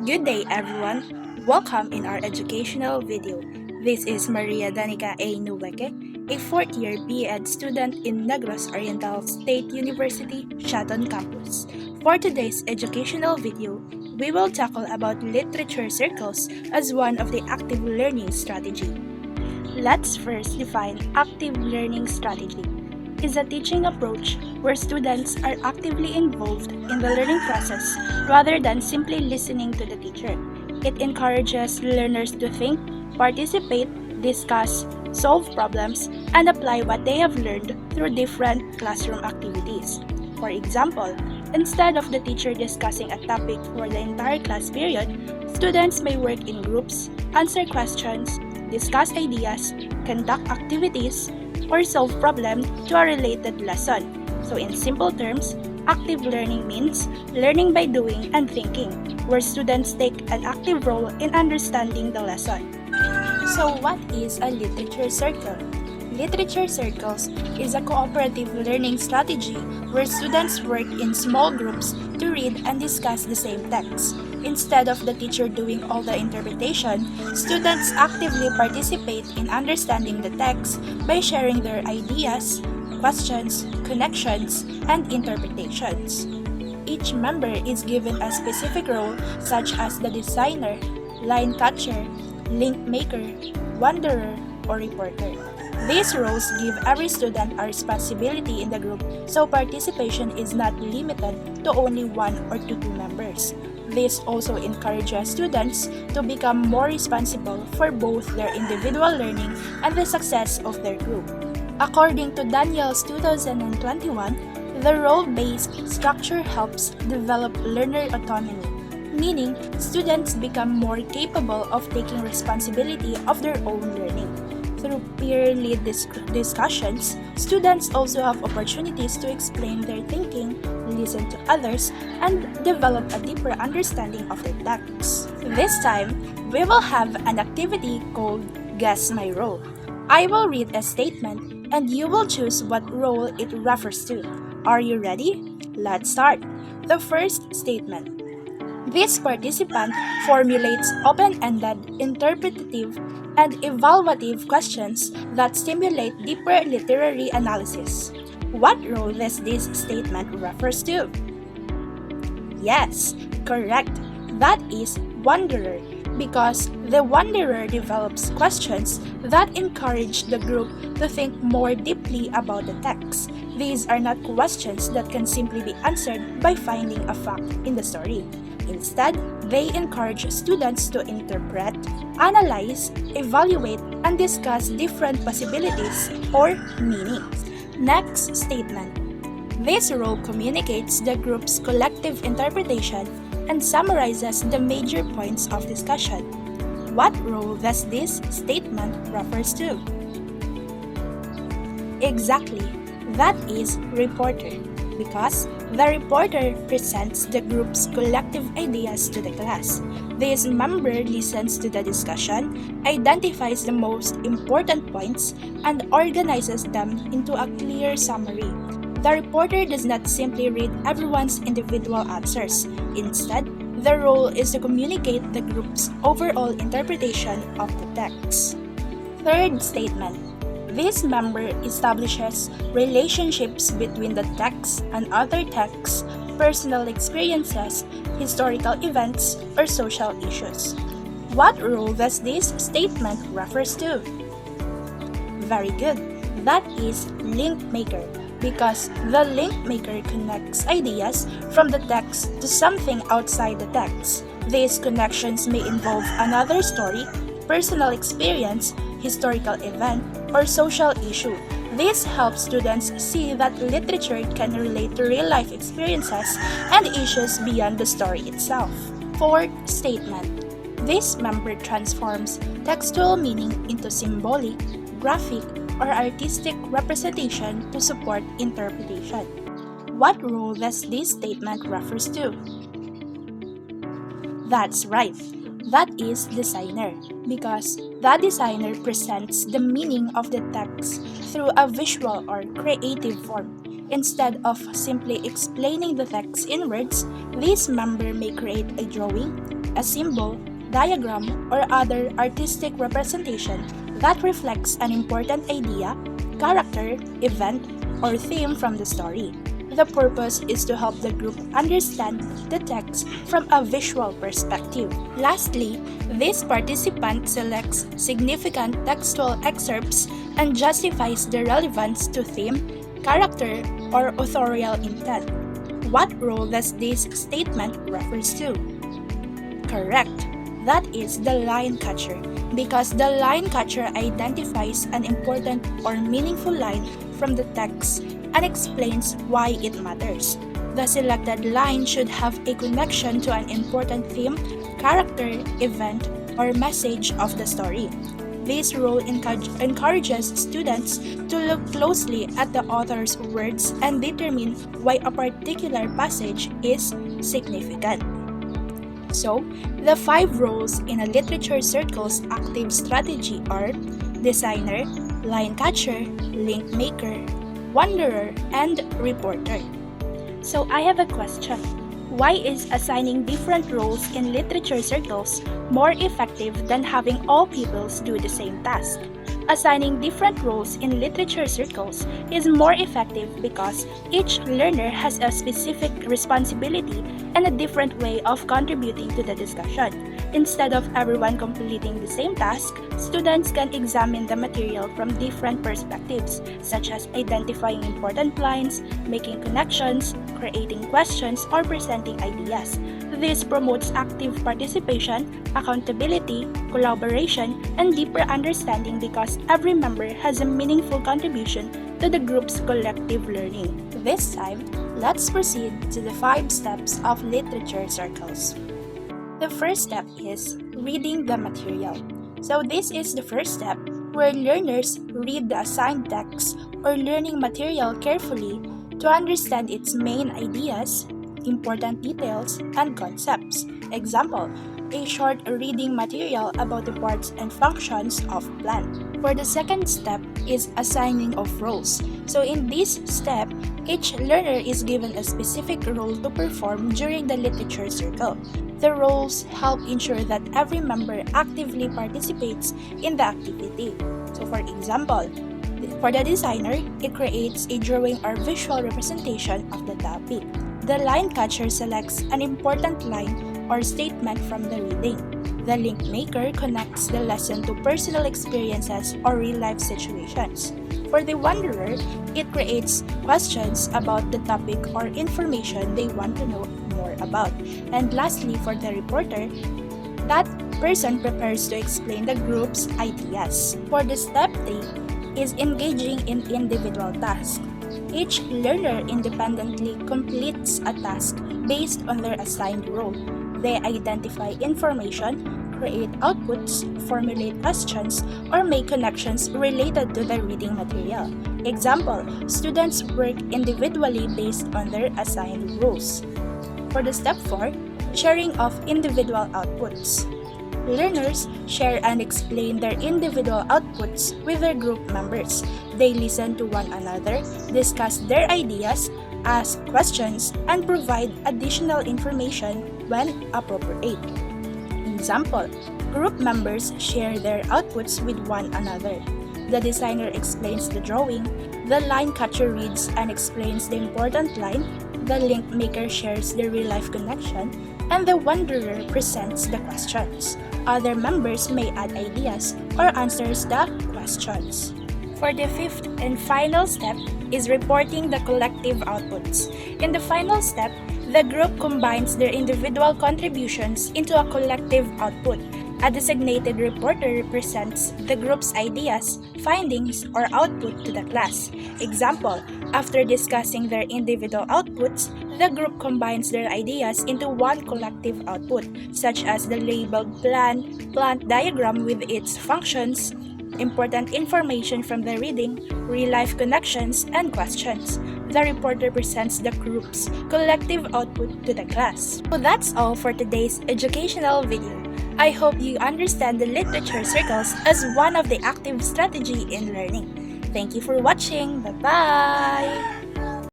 Good day, everyone. Welcome in our educational video. This is Maria Danica A. Nuweke, a fourth-year B.Ed student in Negros Oriental State University, Shaton Campus. For today's educational video, we will tackle about literature circles as one of the active learning strategy. Let's first define active learning strategy. Is a teaching approach where students are actively involved in the learning process rather than simply listening to the teacher. It encourages learners to think, participate, discuss, solve problems, and apply what they have learned through different classroom activities. For example, instead of the teacher discussing a topic for the entire class period, students may work in groups, answer questions, discuss ideas, conduct activities, or solve problems to a related lesson. So in simple terms, active learning means learning by doing and thinking, where students take an active role in understanding the lesson. So what is a literature circle? Literature circles is a cooperative learning strategy where students work in small groups to read and discuss the same text. Instead of the teacher doing all the interpretation, students actively participate in understanding the text by sharing their ideas, questions, connections, and interpretations. Each member is given a specific role such as the designer, line catcher, link maker, wanderer, or reporter. These roles give every student a responsibility in the group, so participation is not limited to only one or two members. This also encourages students to become more responsible for both their individual learning and the success of their group. According to Daniels 2021, the role-based structure helps develop learner autonomy, meaning students become more capable of taking responsibility of their own learning. Through peer-led discussions, students also have opportunities to explain their thinking, listen to others, and develop a deeper understanding of their text. This time, we will have an activity called Guess My Role. I will read a statement and you will choose what role it refers to. Are you ready? Let's start. The first statement. This participant formulates open-ended, interpretative, and evaluative questions that stimulate deeper literary analysis. What role does this statement refers to? Yes, correct. That is wanderer, because the wanderer develops questions that encourage the group to think more deeply about the text. These are not questions that can simply be answered by finding a fact in the story. Instead, they encourage students to interpret, analyze, evaluate, and discuss different possibilities or meanings. Next statement. This role communicates the group's collective interpretation and summarizes the major points of discussion. What role does this statement refers to? Exactly, that is reporter, because the reporter presents the group's collective ideas to the class. This member listens to the discussion, identifies the most important points, and organizes them into a clear summary. The reporter does not simply read everyone's individual answers. Instead, the role is to communicate the group's overall interpretation of the text. Third statement. This member establishes relationships between the text and other texts, personal experiences, historical events, or social issues. What role does this statement refers to? Very good. That is link maker, because the link maker connects ideas from the text to something outside the text. These connections may involve another story, personal experience, historical event, or social issue. This helps students see that literature can relate to real-life experiences and issues beyond the story itself. Fourth statement. This member transforms textual meaning into symbolic, graphic, or artistic representation to support interpretation. What role does this statement refers to? That's right. That is designer, because the designer presents the meaning of the text through a visual or creative form. Instead of simply explaining the text in words, this member may create a drawing, a symbol, diagram, or other artistic representation that reflects an important idea, character, event, or theme from the story. The purpose is to help the group understand the text from a visual perspective. Lastly, this participant selects significant textual excerpts and justifies their relevance to theme, character, or authorial intent. What role does this statement refers to? Correct. That is the line catcher, because the line catcher identifies an important or meaningful line from the text and explains why it matters. The selected line should have a connection to an important theme, character, event, or message of the story. This rule encourages students to look closely at the author's words and determine why a particular passage is significant. So, the 5 roles in a literature circle's active strategy are designer, line catcher, link maker, wanderer, and reporter. So I have a question. Why is assigning different roles in literature circles more effective than having all pupils do the same task? Assigning different roles in literature circles is more effective because each learner has a specific responsibility and a different way of contributing to the discussion. Instead of everyone completing the same task, students can examine the material from different perspectives, such as identifying important lines, making connections, creating questions, or presenting ideas. This promotes active participation, accountability, collaboration, and deeper understanding because every member has a meaningful contribution to the group's collective learning. This time, let's proceed to the 5 steps of literature circles. The first step is reading the material. So this is the first step where learners read the assigned text or learning material carefully to understand its main ideas, important details, and concepts. Example, a short reading material about the parts and functions of plant. For the second step is assigning of roles. So in this step, each learner is given a specific role to perform during the literature circle. The roles help ensure that every member actively participates in the activity. So for example, for the designer, it creates a drawing or visual representation of the topic. The line catcher selects an important line or statement from the reading. The link maker connects the lesson to personal experiences or real-life situations. For the wanderer, it creates questions about the topic or information they want to know more about. And lastly, for the reporter, that person prepares to explain the group's ideas. For the step 3 is engaging in individual tasks. Each learner independently completes a task based on their assigned role. They identify information, create outputs, formulate questions, or make connections related to the reading material. Example, students work individually based on their assigned roles. For the step 4, sharing of individual outputs. Learners share and explain their individual outputs with their group members. They listen to one another, discuss their ideas, ask questions, and provide additional information when appropriate. Example, group members share their outputs with one another. The designer explains the drawing, the line catcher reads and explains the important line, the link maker shares the real-life connection, and the wanderer presents the questions. Other members may add ideas or answers the questions. For the 5th and final step is reporting the collective outputs. In the final step, the group combines their individual contributions into a collective output. A designated reporter represents the group's ideas, findings, or output to the class. Example, after discussing their individual outputs, the group combines their ideas into one collective output, such as the labeled plant diagram with its functions, important information from the reading, real-life connections, and questions. The reporter presents the group's collective output to the class. So that's all for today's educational video. I hope you understand the literature circles as one of the active strategy in learning. Thank you for watching. Bye-bye!